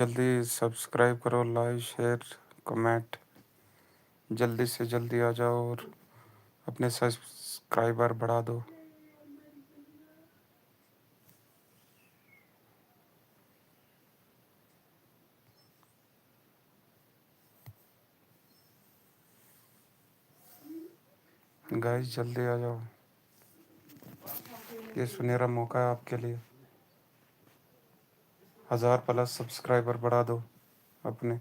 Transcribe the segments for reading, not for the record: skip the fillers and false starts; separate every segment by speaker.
Speaker 1: जल्दी सब्सक्राइब करो, like share comment. जल्दी से जल्दी आ जाओ और अपने सब्सक्राइबर बढ़ा दो। गाइस जल्दी आ जाओ, ये सुनहरा मौका है आपके लिए। 1000+ सब्सक्राइबर बढ़ा दो अपने।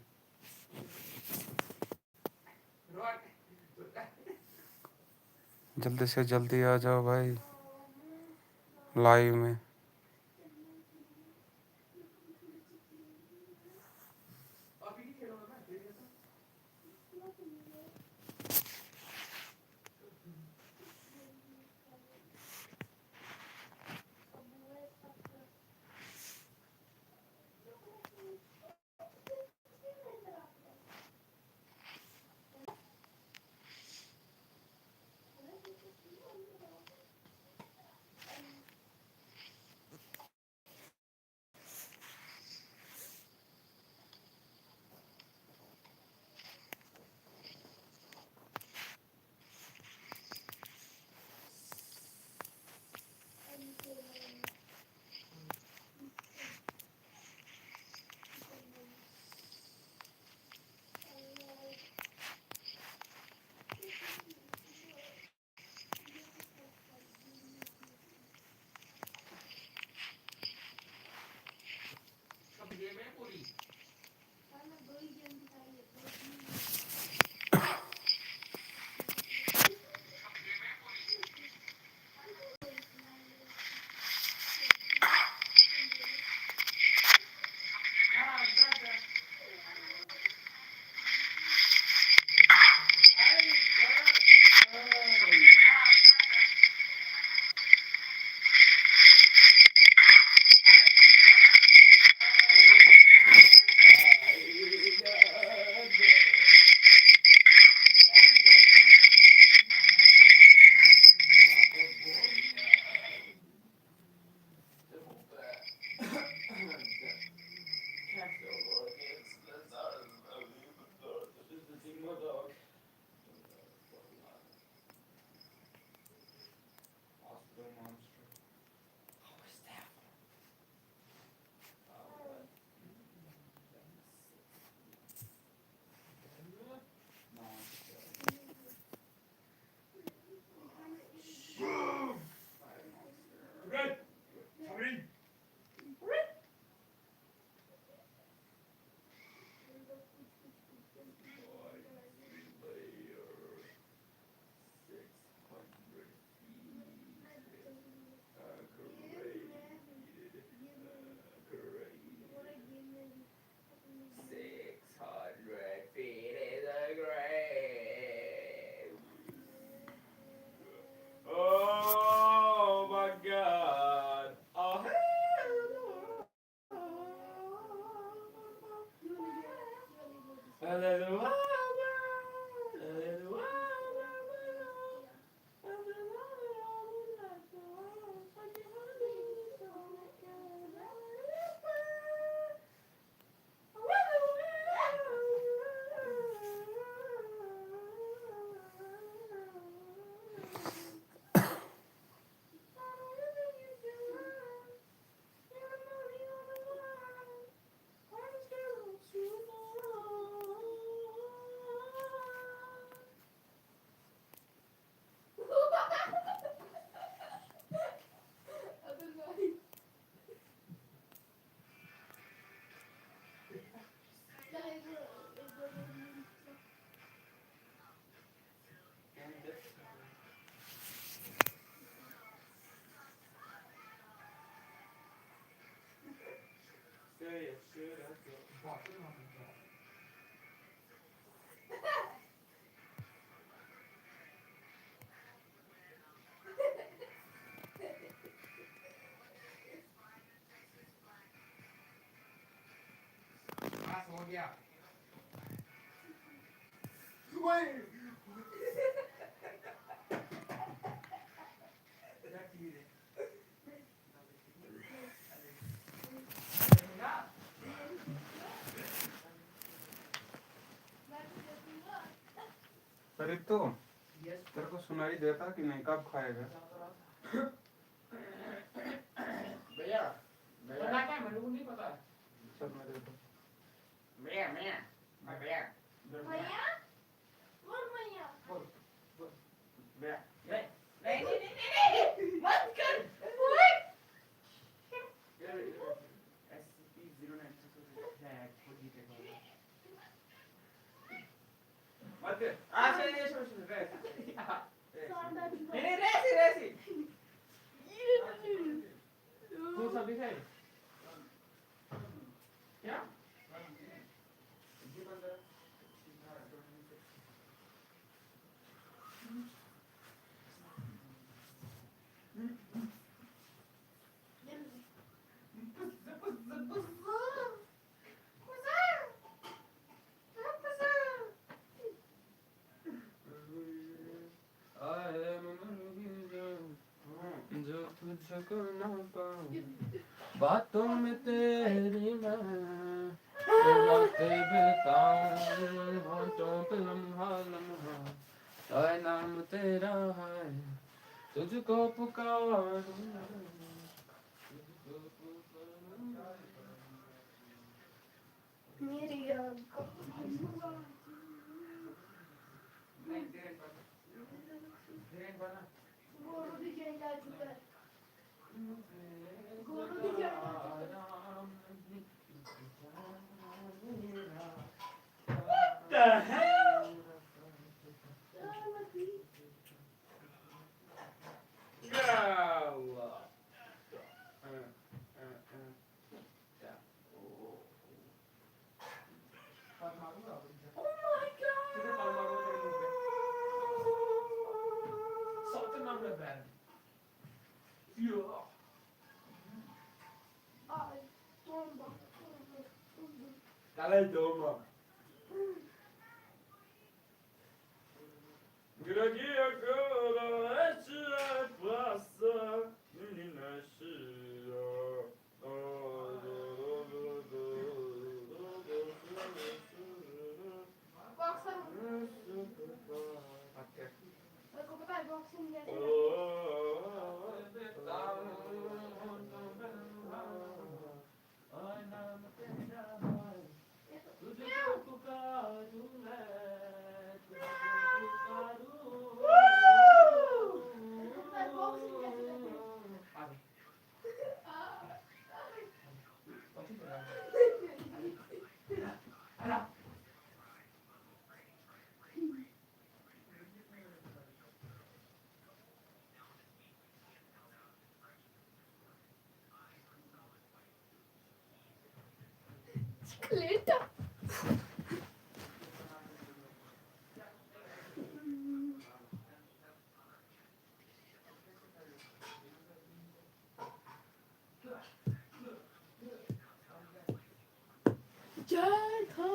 Speaker 1: जल्दी से जल्दी आ जाओ भाई लाइव में। अरे तो तेरे को सुनाई देता कि नहीं, कब खाएगा?
Speaker 2: भैया भैया क्या मेरे को नहीं पता।
Speaker 1: चल मैं देता।
Speaker 2: भैया भैया भैया
Speaker 3: भैया बोल भैया
Speaker 2: बोल बोल भैया नहीं नहीं नहीं नहीं नहीं मत कर SCP-09 मत कर आज ये सुन नहीं नहीं रेसी तू सब दिखाई क्या
Speaker 1: जो तुझको ना पाऊं बातों में तेरी मैं बातें बताऊं होठों पे लम्हा लम्हा आए नाम तेरा है तुझको पुकारूं
Speaker 3: मेरी आंखों
Speaker 2: नहीं धीरे बना
Speaker 3: गोरू दिखे जा चुका है गोरू दिखे
Speaker 2: What the hell? Go.
Speaker 3: Oh my god
Speaker 2: Something on the bed.
Speaker 3: Ai tomba
Speaker 2: Cala aí, toma. Grande agora esta praça, menina cheia.
Speaker 3: boxer मैं को पता है बॉक्सिंग कैसे Clinton. जय था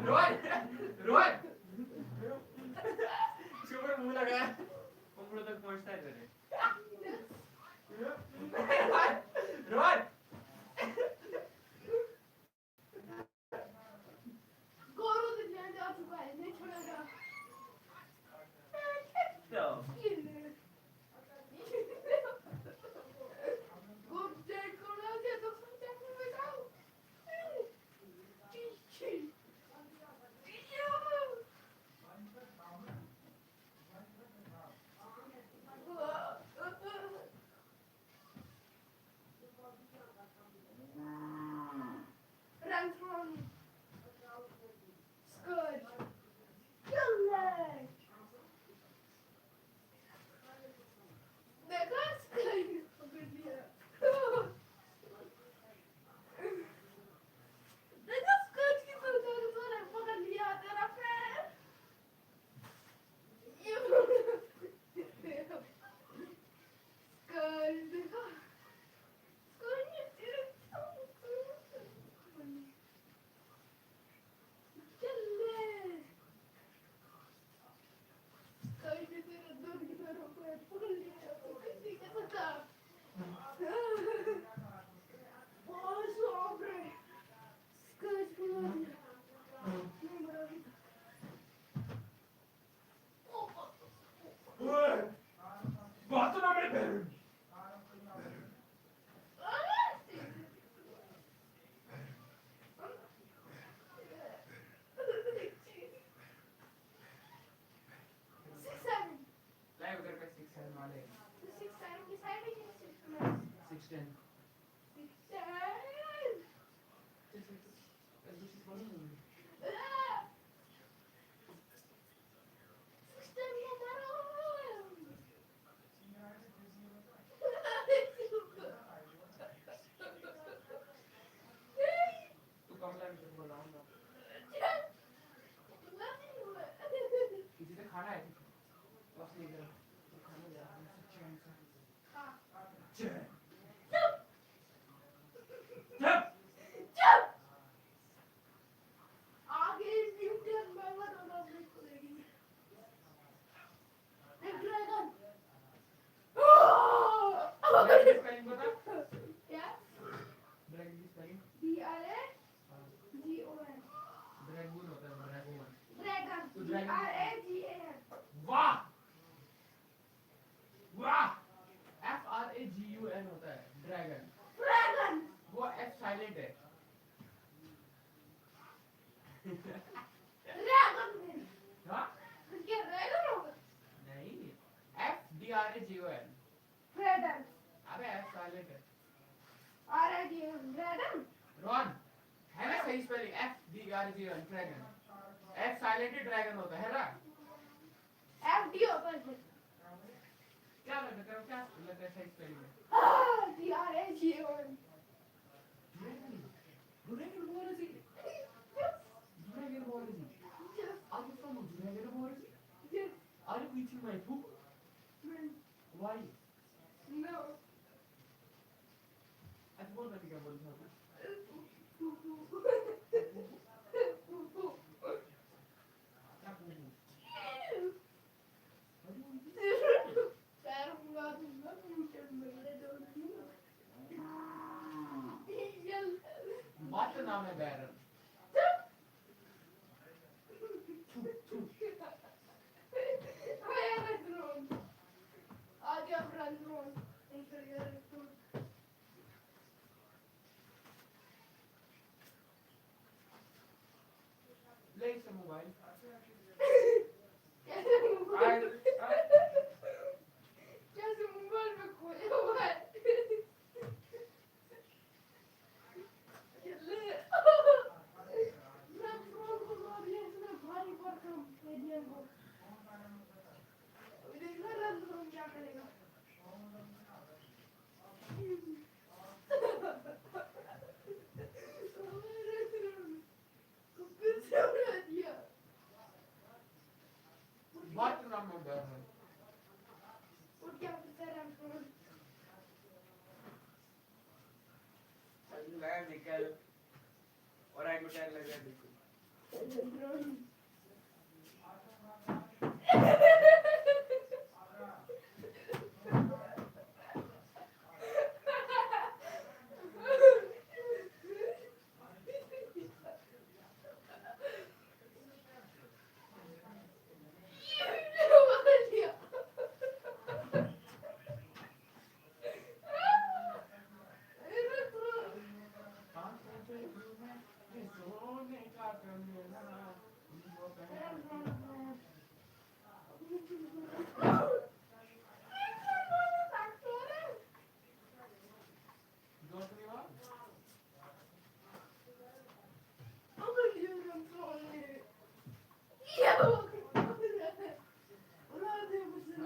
Speaker 2: रोहन इसके ऊपर मुंह लगा है ऊपर तक पहुंचता है तेरे रोहन
Speaker 3: गोरू दिखने जा चुका है नहीं छोड़ेगा
Speaker 2: तो
Speaker 3: गुड डे कोना के तो समझ में आओ
Speaker 2: वाले
Speaker 3: तो 6 7 डिसाइड है कि 6 match
Speaker 2: 610
Speaker 3: 6 7
Speaker 2: this is one movie
Speaker 3: 6 10 के अंदर
Speaker 2: तू कम लाइन से बनाऊंगा किसी से खाना है बस नहीं कर तो खाना जा रहा है चैन से चैन
Speaker 3: चुप आगे न्यूटन में बताना ब्रेक करेगी एक ड्रैगन
Speaker 2: ब्लैक की स्पेलिंग बता
Speaker 3: क्या
Speaker 2: ब्लैक की स्पेलिंग
Speaker 3: DRAGON
Speaker 2: ड्रैगन होता है ड्रैगन
Speaker 3: ड्रैगन
Speaker 2: तो ड्रैगन
Speaker 3: DRAGAN
Speaker 2: वाह वाह FRAGUN होता है ड्रैगन
Speaker 3: ड्रैगन
Speaker 2: वो F साइलेंट है
Speaker 3: ड्रैगन
Speaker 2: हाँ
Speaker 3: क्या ड्रैगन होगा
Speaker 2: नहीं FDRAGON
Speaker 3: ड्रैगन
Speaker 2: अबे F साइलेंट है
Speaker 3: RAGAN ड्रैगन
Speaker 2: रॉन है ना सही spelling FDRAGON dragon F silent dragon होता है ना
Speaker 3: FD होता है
Speaker 2: क्या लगता है तेरे को क्या लगता है सही स्पेलिंग है
Speaker 3: DRAGON
Speaker 2: dragon what is it dragon what is it are you from dragon what is it are you eating my poop why
Speaker 3: No.
Speaker 2: आज बोल रही क्या बोल रहा क्या बोलूं बात का नाम है बैरन ले इसका मोबाइल
Speaker 3: कैसे मोबाइल में खोया हुआ है
Speaker 2: बात का नाम है बैरन लगा निकल और आई को टैग लगा बिल्कुल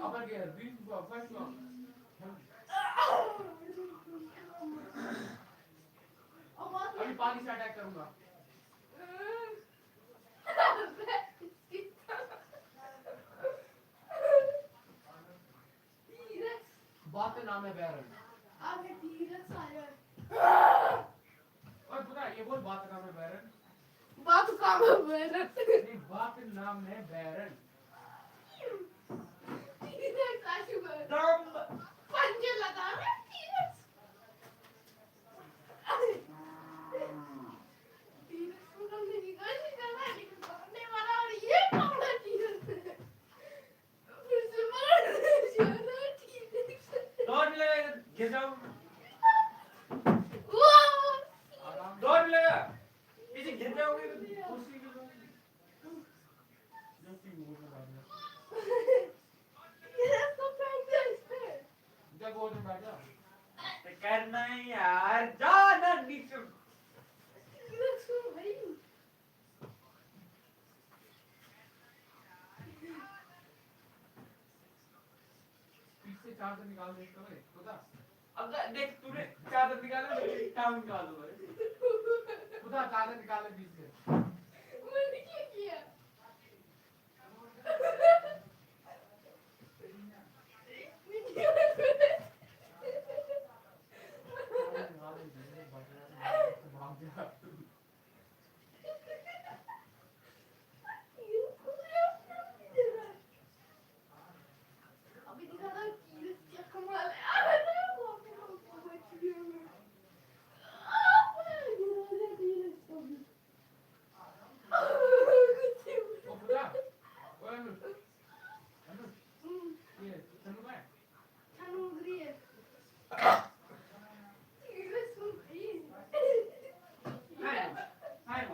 Speaker 2: Upper gear, first one. अभी पानी से अटैक करूंगा बात का नाम है बैरन और पता है ये बोल बात का नाम है बैरन
Speaker 3: बात काम है मेरा
Speaker 2: नहीं बात का नाम है बैरन
Speaker 3: दम पंजे लगा रहे
Speaker 2: दौड़ मिलेगा गिर जाओ
Speaker 3: वो
Speaker 2: दौड़ मिलेगा पीछे गिर जाओगे तो कुर्सी के जैसी वो नहीं यार जाना नीचे
Speaker 3: भाई
Speaker 2: पीछे चादर निकाल दे इसका भाई खुदा अगर देख तूने चादर निकाला मैं टाउन निकाल दूंगा खुदा चादर निकाल ले बीच से
Speaker 3: मैंने क्या किया अभी दिखा दो कि क्या कमाल है अरे वो अपने को बच गया मैं
Speaker 2: ओ खुदा ओए ये चलो मैं हाय हाय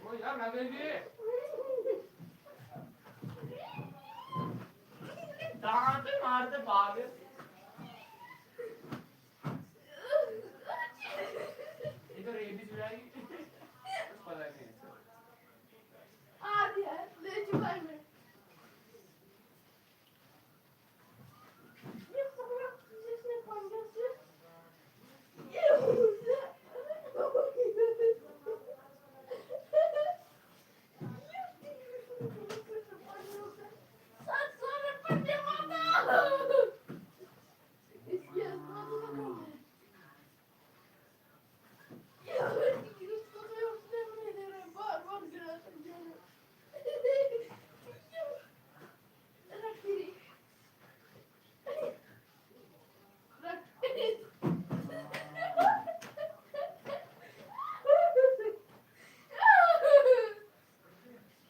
Speaker 2: ओ यार लगेगी दांत मारते भाग इधर ये भी जुड़ाएगी पता नहीं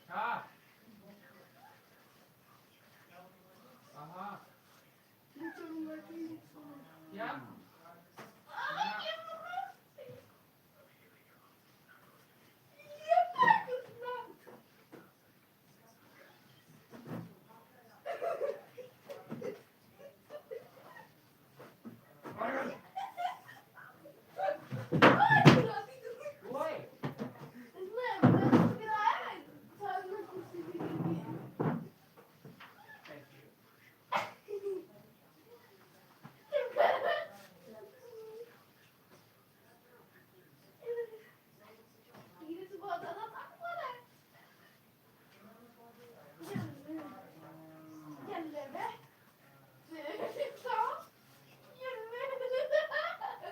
Speaker 2: हाँ हाँ क्या ओए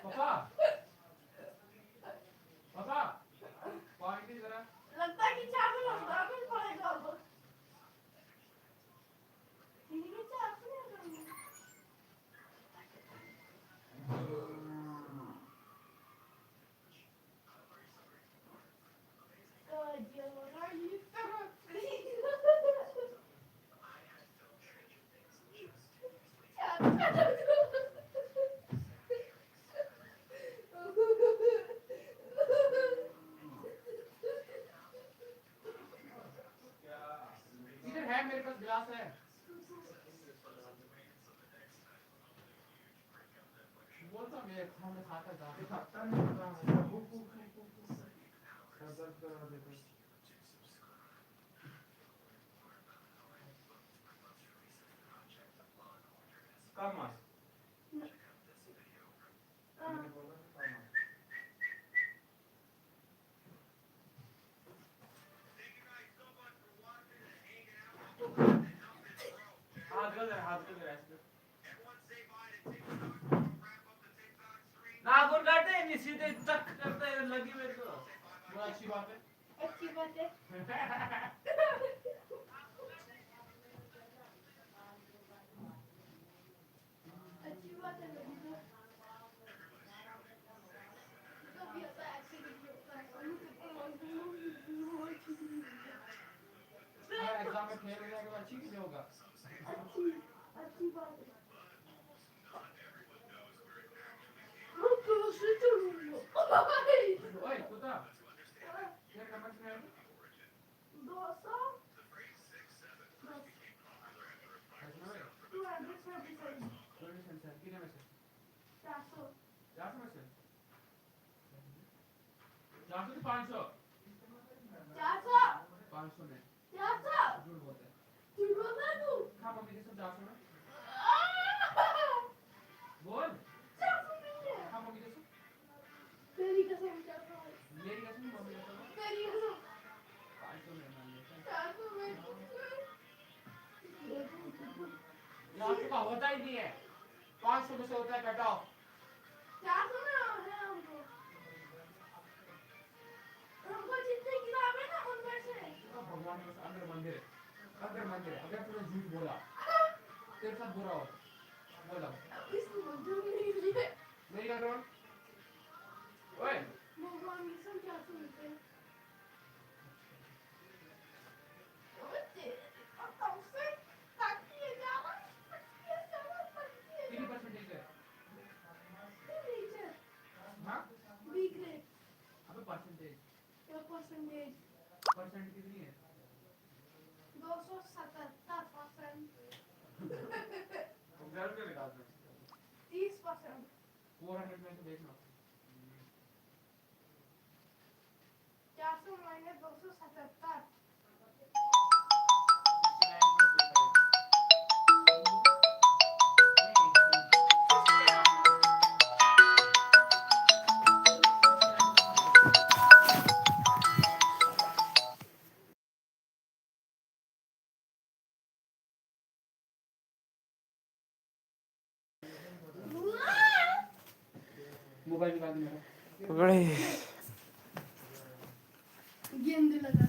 Speaker 2: पापा पापा क्वालिटी जरा
Speaker 3: लगता है कि चावल लंबा भी पड़ेगा अब ये चावल है
Speaker 2: इधर है मेरे पास गिलास है बोलता मैं खाना खाता था खाता नहीं कम मास हाथ कर ऐसे नाखून काटते हैं सीधे चक करते हैं लगी मेरे को वो अच्छी बात है
Speaker 3: अच्छी बात है अच्छी बात है लगी तो कभी ऐसा एक्सीडेंट होता है
Speaker 2: एग्जाम में फेल हो जाएगा अच्छी चीज होगा
Speaker 3: अच्छी बात है रुक से चलूंगा
Speaker 2: ओए कुत्ता क्या कमेंट में
Speaker 3: 200
Speaker 2: 400 में से 400 से 500
Speaker 3: 400
Speaker 2: 500 में
Speaker 3: 400
Speaker 2: झूठ बोलते हैं
Speaker 3: झूठ बोल रहा है तू
Speaker 2: हाँ मम्मी के सब 400 में
Speaker 3: आह!
Speaker 2: बोल
Speaker 3: 400 नहीं है
Speaker 2: हाँ मम्मी के सब
Speaker 3: तेरी कसम 400 है।
Speaker 2: मेरी कसम मम्मी के सब
Speaker 3: तेरी कसम
Speaker 2: 500 में मान लेते हैं
Speaker 3: 400 में
Speaker 2: 400 का होता ही नहीं है 500 में से होता है कट ऑफ
Speaker 3: 400 में है हमको जितने किताबें ना उनमें से
Speaker 2: भगवान के अंदर मंदिर है अगर तूने झूठ बोला तेरे साथ बुरा हो बोला
Speaker 3: इसको मंदिर नहीं लिए
Speaker 2: नहीं कर रहा ओए
Speaker 3: भगवान की सब 400 मिलते हैं ओए अब से ताकि ये जावा
Speaker 2: कितनी परसेंटेज है
Speaker 3: टीचर
Speaker 2: हाँ
Speaker 3: बी ग्रेड
Speaker 2: अबे परसेंटेज
Speaker 3: क्या परसेंटेज
Speaker 2: परसेंट कितनी है
Speaker 3: 277%
Speaker 2: एग्जाम में निकाल दो
Speaker 3: 30%
Speaker 2: 400 में से देखना
Speaker 3: 400 माइनस 277
Speaker 2: मोबाइल निकाल दे मेरा
Speaker 1: बड़े
Speaker 3: गेंद लगा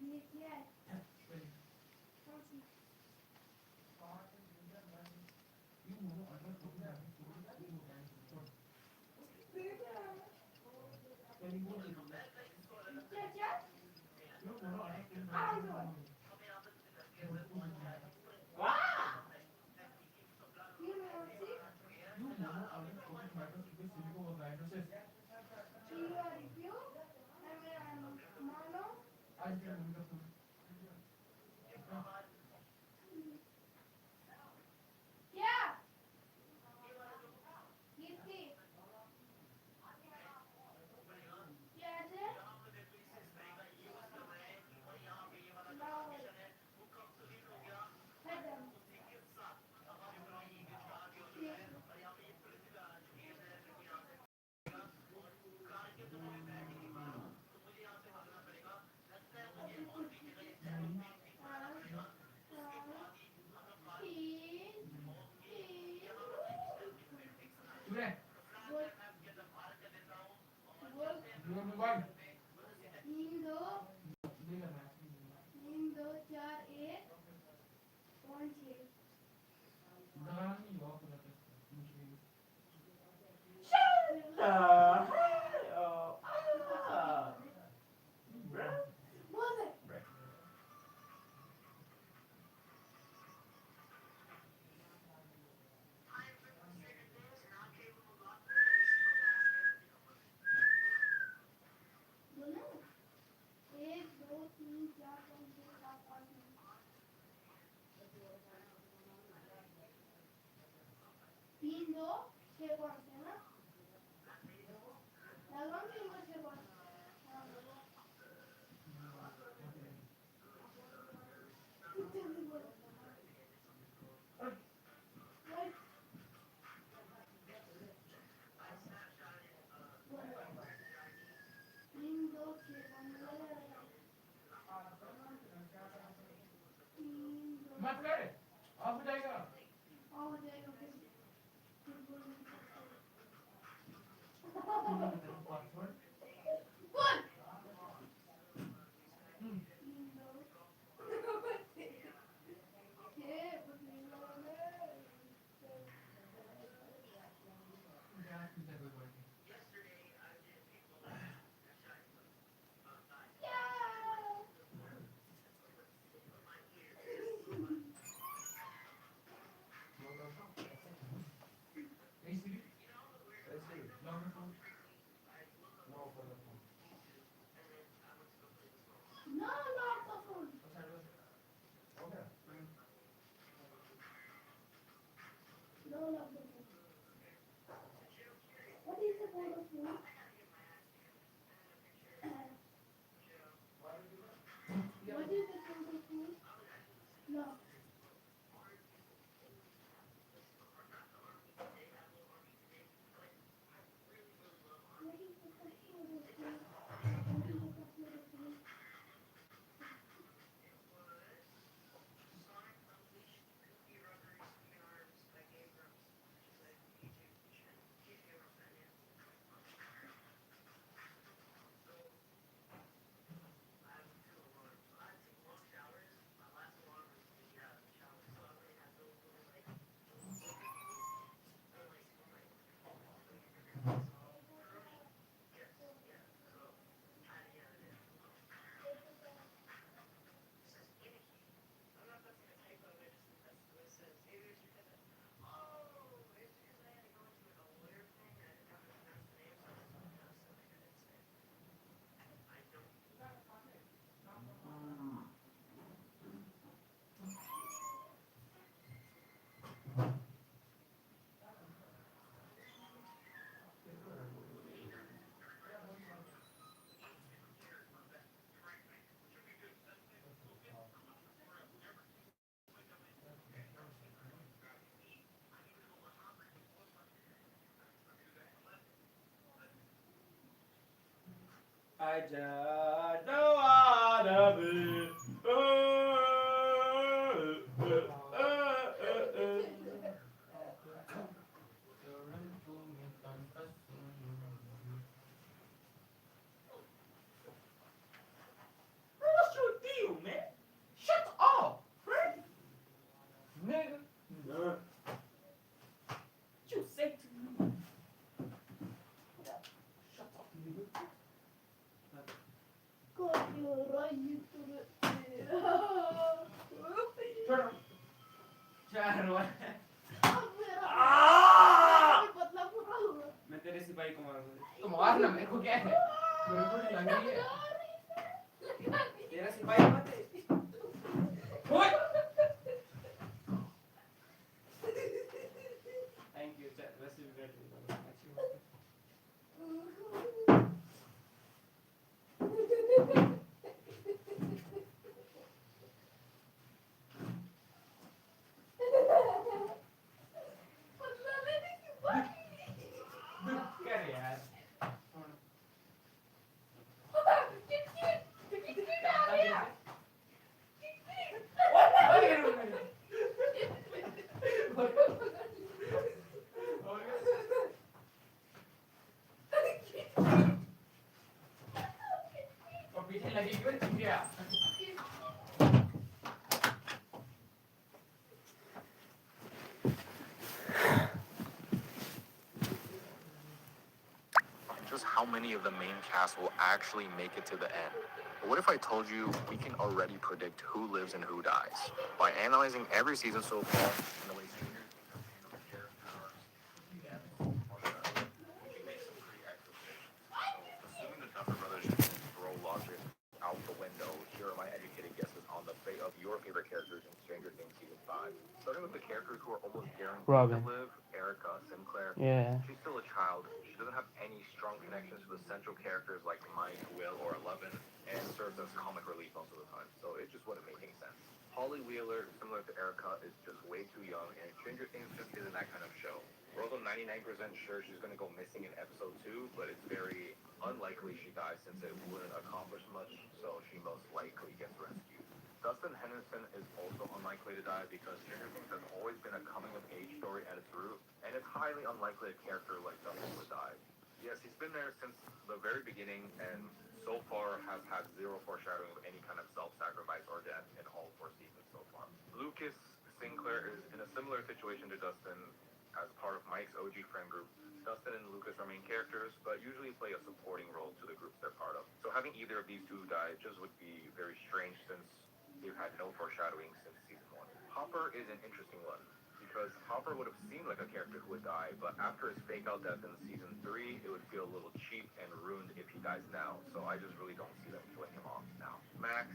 Speaker 3: ये क्या है कौन सी क्या क्या ये review mono क्या ये थी क्या है
Speaker 2: सुने
Speaker 3: बोल बोल
Speaker 2: दूर मोबाइल
Speaker 3: 3 2 4 1 5 6
Speaker 2: नहीं हो मुश्किल
Speaker 3: बोल दे बोलना 1 2 3 4 5 6 7 8 3 2 6 5 है ना लगभग 3 2 6 5 जल्दी बोल राइट तीन दो छः तीन दो
Speaker 2: मत कर ऑफ हो जाएगा
Speaker 3: हो जाएगा फिर
Speaker 2: पासवर्ड
Speaker 3: बोल तीन दो छः
Speaker 2: क्या चीज़ है कोई I just don't wanna be. What's your deal, man? Shut up, right? Nigga. Nah. You say to me. Shut up, nigga.
Speaker 3: Coño, rayito de...
Speaker 2: Turn up. Claro.
Speaker 3: Ah!
Speaker 2: मैं तेरे सिपाही को मारूंगा तो मारना मेरे को क्या है मेरे को नहीं लग रही है तेरा सिपाही मत है ओए थैंक यू सर वैसे भी बैठ अच्छी बात है कर यार और पीछे लगी क्यों चिड़िया
Speaker 4: just how many of the main cast will actually make it to the end. But what if I told you we can already predict who lives and who dies? By analyzing every season so far and the way Stranger Things has handled the character arcs, we can make some pretty accurate predictions. So, assuming the Duffer Brothers just throw logic out the window, here are my educated guesses on the fate of your favorite characters in Stranger Things Season 5. Starting with the characters who are almost guaranteed
Speaker 5: Robin.
Speaker 4: to live, Erica Sinclair.
Speaker 5: Yeah.
Speaker 4: She's still a child. She doesn't have any strong connections to the central characters like Mike, Will, or Eleven, and serves as comic relief most of the time. So it just wouldn't make any sense. Holly Wheeler, similar to Erica, is just way too young, and Stranger Things just isn't that kind of show. We're also 99% sure she's going to go missing in episode 2, but it's very unlikely she dies since it wouldn't accomplish much, so she most likely gets rescued. Dustin Henderson is also unlikely to die because Stranger Things has always been a coming-of-age story at its root, and it's highly unlikely a character like Dustin would die. Yes, he's been there since the very beginning, and so far has had zero foreshadowing of any kind of self-sacrifice or death in all 4 seasons so far. Lucas Sinclair is in a similar situation to Dustin as part of Mike's OG friend group. Dustin and Lucas are main characters, but usually play a supporting role to the groups they're part of. So having either of these two die just would be very strange since they've had no foreshadowing since season 1. Hopper is an interesting one, because Hopper would have seemed like a character who would die, but after his fake-out death in season 3, it would feel a little cheap and ruined if he dies now, so I just really don't see them killing him off now. Max,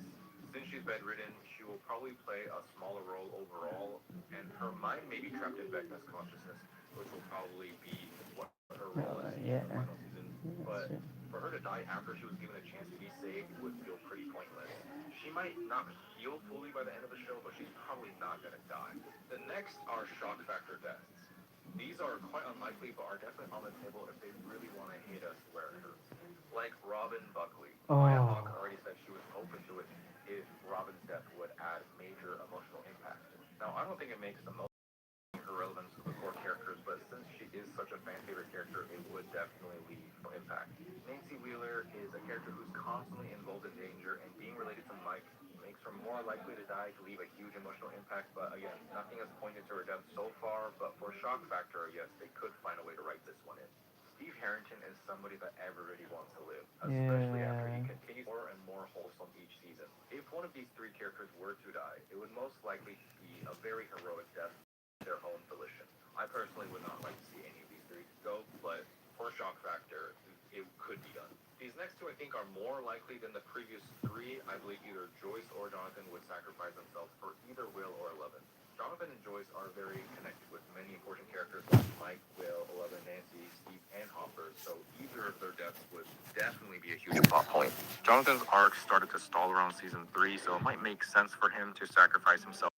Speaker 4: since she's bedridden, she will probably play a smaller role overall, and her mind may be trapped in Vecna's consciousness, which will probably be what her role is in the final season, but for her to die after she was given a chance to be saved would feel pretty pointless. She might not heal fully by the end of the show, but she's probably not going to die. The next are shock factor deaths. These are quite unlikely, but are definitely on the table if they really want to hit us where it hurts. Like Robin Buckley. Maya Hawke already said she was open to it if Robin's death would add major emotional impact. Now, I don't think it makes the most her relevance to the core characters, but since she is such a fan favorite character, it would definitely leave no impact. Nancy Wheeler is a character who's constantly involved in danger, and being related to Mike makes her more likely to die to leave a huge emotional impact, but again, nothing has pointed to her death so far, but for shock factor, yes, they could find a way to write this one in. Steve Harrington is somebody that everybody wants to live, especially after he continues more and more wholesome each season. If one of these 3 characters were to die, it would most likely be a very heroic death their own volition. I personally would not like to see any of these 3 go, but for shock factor, it could be done. These next 2 I think are more likely than the previous 3. I believe either Joyce or Jonathan would sacrifice themselves for either Will or Eleven. Jonathan and Joyce are very connected with many important characters like Mike, Will, Eleven, Nancy, Steve, and Hopper, so either of their deaths would definitely be a huge plot point. Jonathan's arc started to stall around season 3, so it might make sense for him to sacrifice himself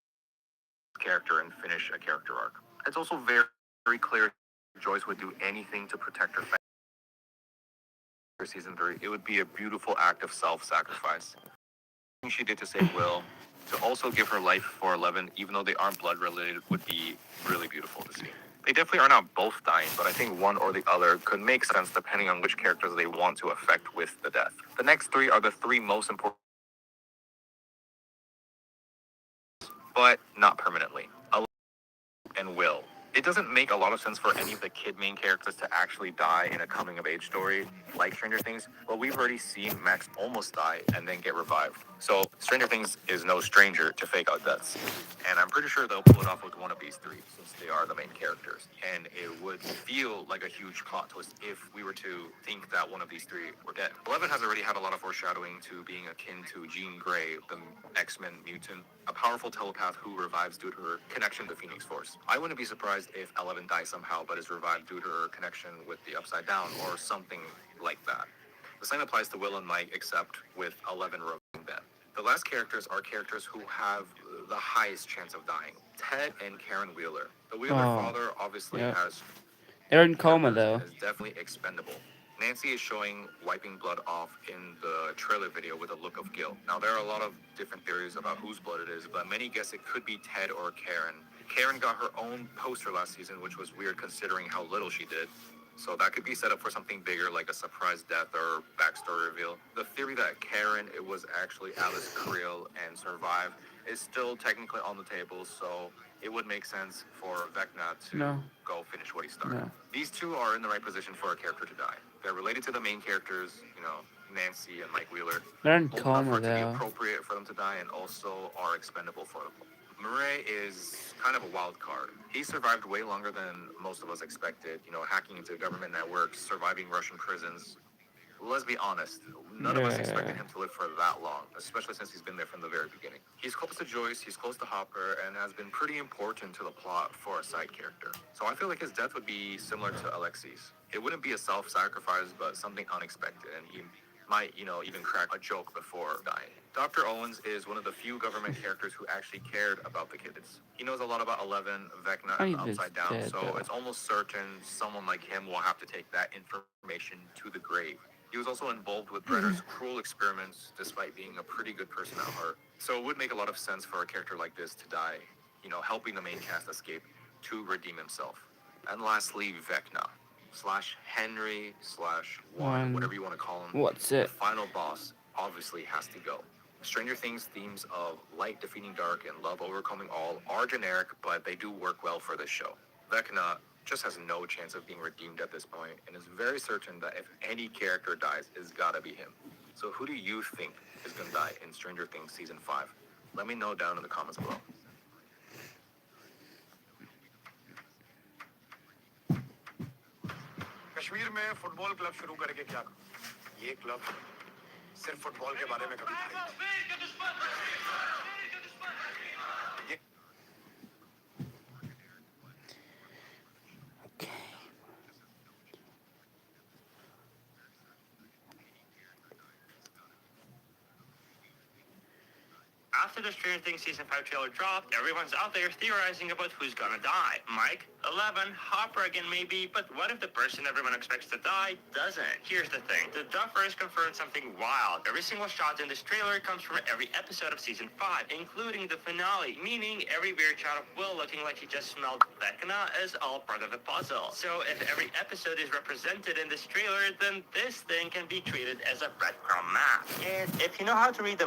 Speaker 4: character and finish a character arc. It's also very, very clear Joyce would do anything to protect her family. for season 3, it would be a beautiful act of self-sacrifice. She did to save Will, to also give her life for 11, even though they aren't blood related, would be really beautiful to see. They definitely are not both dying, but I think one or the other could make sense depending on which characters they want to affect with the death. The next 3 are the 3 most important, but not permanently. And Will. It doesn't make a lot of sense for any of the kid main characters to actually die in a coming-of-age story like Stranger Things, but we've already seen Max almost die and then get revived. So Stranger Things is no stranger to fake out deaths, and I'm pretty sure they'll pull it off with one of these 3 since they are the main characters. And it would feel like a huge plot twist if we were to think that one of these 3 were dead. 11 has already had a lot of foreshadowing to being akin to Jean Grey, the X-Men mutant, a powerful telepath who revives due to her connection to Phoenix Force. I wouldn't be surprised if 11 dies somehow but is revived due to her connection with the Upside Down or something like that. The same applies to Will and Mike, except with 11 reviving them. The last characters are characters who have the highest chance of dying. Ted and Karen Wheeler. The Wheeler father obviously has...
Speaker 1: They're in coma though.
Speaker 4: Is definitely expendable. Nancy is showing wiping blood off in the trailer video with a look of guilt. Now, there are a lot of different theories about whose blood it is, but many guess it could be Ted or Karen. Karen got her own poster last season, which was weird considering how little she did. So that could be set up for something bigger, like a surprise death or backstory reveal. The theory that Karen, it was actually Alice Creel and survived, is still technically on the table, so it would make sense for Vecna to go finish what he started.
Speaker 1: No.
Speaker 4: These 2 are in the right position for a character to die. They're related to the main characters, Nancy and Mike Wheeler.
Speaker 1: They're in
Speaker 4: Old enough
Speaker 1: coma
Speaker 4: for it to be
Speaker 1: though.
Speaker 4: appropriate for them to die and also are expendable for them. Murray is kind of a wild card. He survived way longer than most of us expected, hacking into government networks, surviving Russian prisons. Let's be honest, none of us expected him to live for that long, especially since he's been there from the very beginning. He's close to Joyce, he's close to Hopper, and has been pretty important to the plot for a side character. So I feel like his death would be similar to Alexi's. It wouldn't be a self-sacrifice, but something unexpected, and he might, even crack a joke before dying. Dr. Owens is one of the few government characters who actually cared about the kids. He knows a lot about 11, Vecna, and the Upside Down, so it's almost certain someone like him will have to take that information to the grave. He was also involved with Brenner's cruel experiments, despite being a pretty good person at heart. So it would make a lot of sense for a character like this to die, helping the main cast escape to redeem himself. And lastly, Vecna. /Henry /Juan, whatever you want to call him.
Speaker 1: What's it?
Speaker 4: The final boss obviously has to go. Stranger Things themes of light defeating dark and love overcoming all are generic, but they do work well for this show. Vecna just has no chance of being redeemed at this point, and is very certain that if any character dies, it's gotta be him. So who do you think is gonna die in Stranger Things Season 5? Let me know down in the comments below.
Speaker 5: Kashmir में football club शुरू करके क्या ये club सिर्फ football के बारे में कभी
Speaker 6: After the Stranger Things Season 5 trailer dropped, everyone's out there theorizing about who's gonna die. Mike, 11, Hopper again maybe, but what if the person everyone expects to die doesn't? Here's the thing, the Duffers confirmed something wild. Every single shot in this trailer comes from every episode of Season 5, including the finale, meaning every weird shot of Will looking like he just smelled Vecna is all part of the puzzle. So if every episode is represented in this trailer, then this thing can be treated as a breadcrumb map. And if you know how to read the